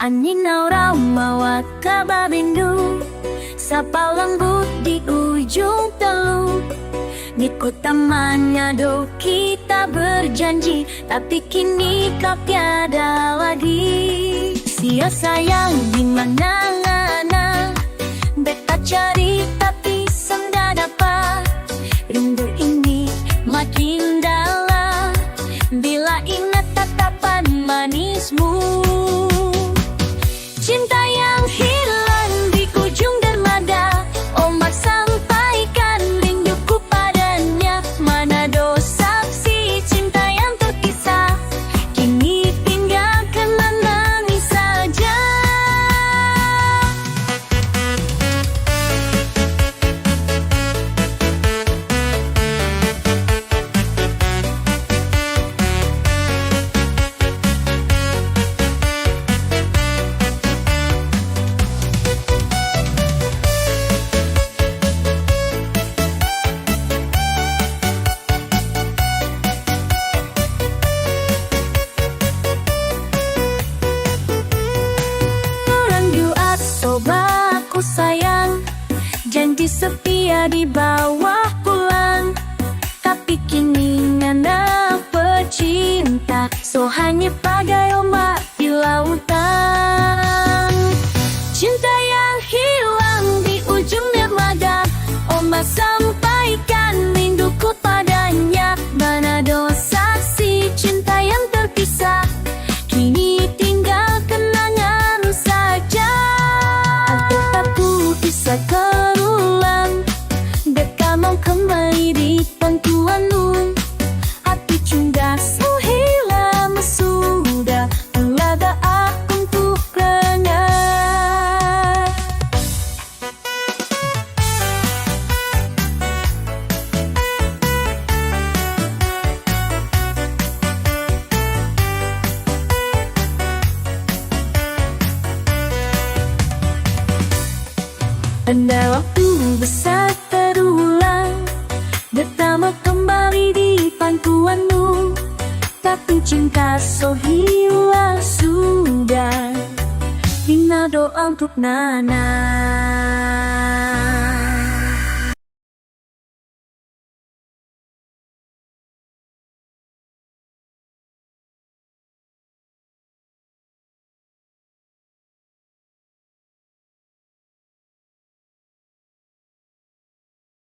Angin aurau mawa kabar rindu, sapa lembut di ujung teluk. Di kota Manado kita berjanji, tapi kini kau tiada lagi. Sia sayang di mana-mana, beta cari tapi senda dapat. Rindu ini makin dalam bila ingat tatapan manismu. Cinta yang hilang di ujung dermaga, ombak sampaikan rinduku padanya. Manado saksi cinta yang terpisah, kini tinggal kenangan saja. Aku sayang, janji setia di bawah pulang. Tapi kini ngana pecinta, so hanya bagai ombak di lautan. Cinta yang hilang di ujung dermaga, ombak sampaikan rinduku padanya. Manado saksi cinta yang terpisah, kini tinggal kenangan saja. Bisa terulang, beta mau kembali di pangkuanmu. Hati cunda hilang sudah, tiada aku untuk rendah. Anda waktu besar terulang, beta mau kembali di pangkuanmu. Tapi cinta so hilang sudah, tinggal doa untuk Nana.